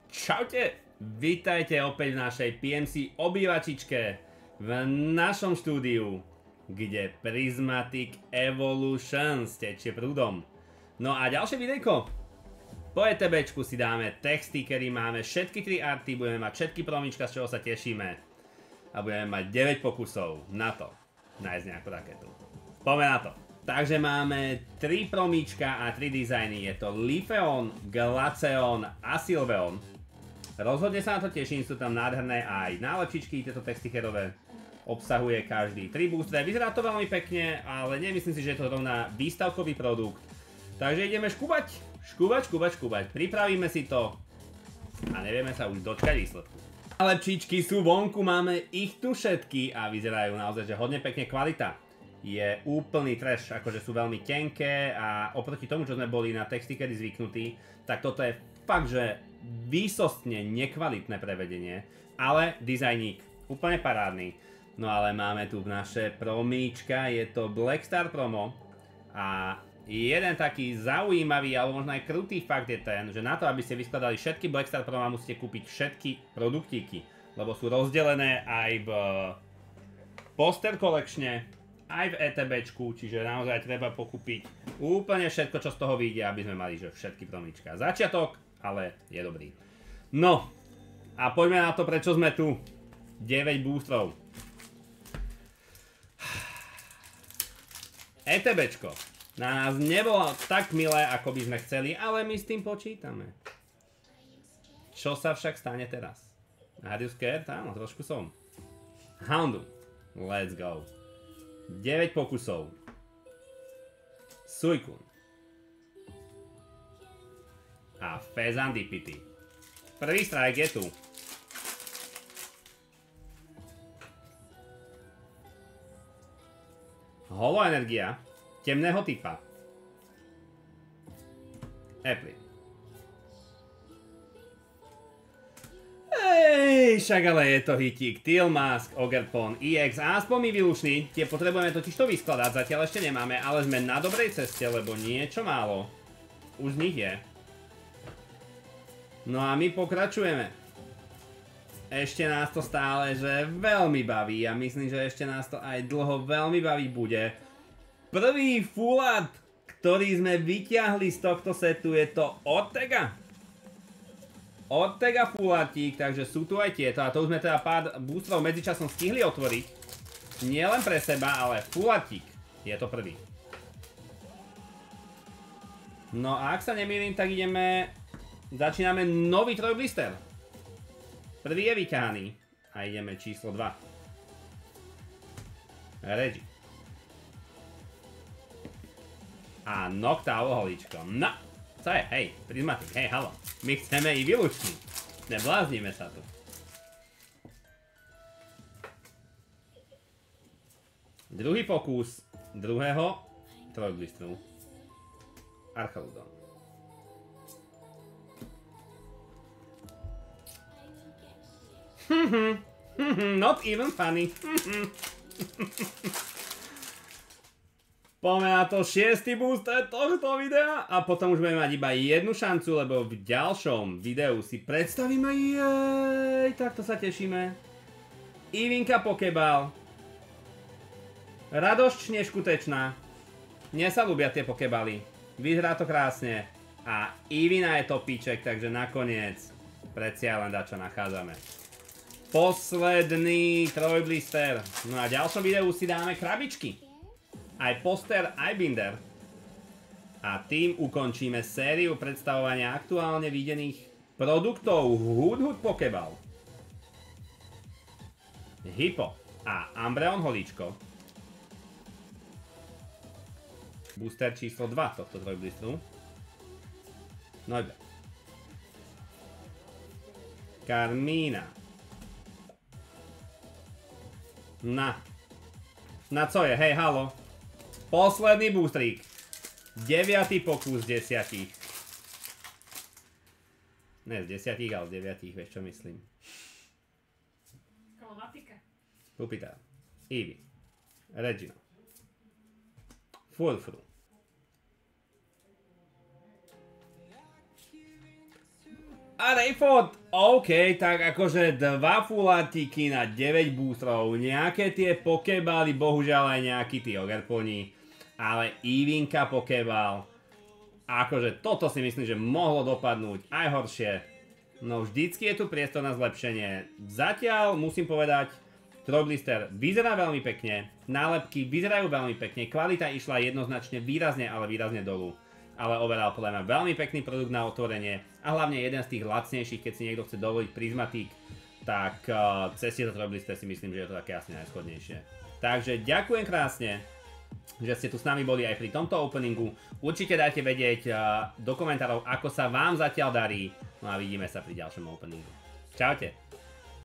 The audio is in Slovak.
Čaute, vítajte opäť v našej PMC obývačičke v našom štúdiu, kde Prismatic Evolution tečie prúdom. No a ďalšie videjko. Po ETBčku si dáme texty, kedy máme všetky 3 arty, budeme mať všetky promička, z čoho sa tešíme. A budeme mať 9 pokusov na to nájsť nejakú raketu. Poďme na to. Takže máme 3 promička a 3 dizajny. Je to Lifeon, Glaceon a Sylveon. Rozhodne sa na to teším, sú tam nádherné aj nálepčičky, tieto textikerové. Obsahuje každý 3 boostre. Vyzerá to veľmi pekne, ale nemyslím si, že je to rovná výstavkový produkt. Takže ideme škúbať. Pripravíme si to a nevieme sa už dočkať výsledku. Nálepčičky sú vonku, máme ich tu všetky a vyzerajú naozaj, že hodne pekne kvalita. Je úplný trash, akože sú veľmi tenké a oproti tomu, čo sme boli na textikery zvyknutí, tak toto je fakt, že výsostne nekvalitné prevedenie, ale dizajník úplne parádny. No ale máme tu naše promíčka, je to Black Star promo a jeden taký zaujímavý, alebo možno aj krutý fakt je ten, že na to, aby ste vyskladali všetky Black Star promo, musíte kúpiť všetky produktíky, lebo sú rozdelené aj v Poster Collectione, aj v ETBčku, čiže naozaj treba pokúpiť úplne všetko, čo z toho vyjde, aby sme mali že všetky promíčka. Začiatok, ale je dobrý. No, a poďme na to, prečo sme tu. 9 boostrov. ETBčko na nás nebolo tak milé, ako by sme chceli, ale my s tým počítame. Čo sa však stane teraz? Are you scared? Áno, trošku som. Houndoom. Let's go. 9 pokusov. Suicune. A Fezandipity. Prvý strike je tu. Holoenergia temného typa. Apple. Však ale je to hitík. Tealmask, Ogerpon, EX a aspoň mi výlučný. Tie potrebujeme totiž to vyskladať, zatiaľ ešte nemáme, ale sme na dobrej ceste, lebo niečo málo už z nich je. No a my pokračujeme. Ešte nás to stále, že veľmi baví a myslím, že ešte nás to aj dlho veľmi baví bude. Prvý full art, ktorý sme vyťahli z tohto setu, je to Ortega. Ortega full artík, takže sú tu aj tieto a to už sme teda pár boostrov medzičasom stihli otvoriť. Nie len pre seba, ale full artík. Je to prvý. No a ak sa nemýlim, tak ideme... Začíname nový trojblister. Prvý je vyťahaný. A ideme číslo 2. Reggie. A Noctowl holičko. No, co je? Hej, Prismatic, hej, halo. My chceme i výlučný. Nebláznime sa tu. Druhý pokus druhého trojblistru. Archaludon. Not even funny. Poďme na to 6. booster tohto videa a potom už budeme mať iba jednu šancu, lebo v ďalšom videu si predstavíme, takto sa tešíme. Evinka Pokeball. Radosť neškutečná. Mne sa ľúbia tie Pokebaly. Vyzerá to krásne. A Evina je topíček, takže nakoniec predsa len dačo nachádzame. Posledný trojblister. No a v ďalšom videu si dáme krabičky. Aj poster, aj binder. A tým ukončíme sériu predstavovania aktuálne videných produktov Hoodhood Pokeball. Hippo a Umbreon holíčko. Booster číslo 2 tohto trojblistru. Nože. Carmina. Na co je? Hej, halo. Posledný boostrík. 9. pokus z 10. Ne z 10, ale z 9, vieš čo myslím. Kolomatika. Pupitar. Eevee. Regina. Furfru. A Rayford, OK, tak akože 2 fulatiky na 9 boostrov, nejaké tie pokebaly, bohužiaľ aj nejaký tí ogerponi, ale Evinka pokebal, akože toto si myslím, že mohlo dopadnúť aj horšie. No vždycky je tu priestor na zlepšenie. Zatiaľ musím povedať, Trojblister vyzerá veľmi pekne, nálepky vyzerajú veľmi pekne, kvalita išla jednoznačne výrazne, ale výrazne dolu. Ale overall podľa mňa veľmi pekný produkt na otvorenie a hlavne jeden z tých lacnejších, keď si niekto chce dovoliť Prismatic, tak cez tieto Trojblister si myslím, že je to také asi najschodnejšie. Takže ďakujem krásne, že ste tu s nami boli aj pri tomto openingu. Určite dajte vedieť do komentárov, ako sa vám zatiaľ darí. No a vidíme sa pri ďalšom openingu. Čaute.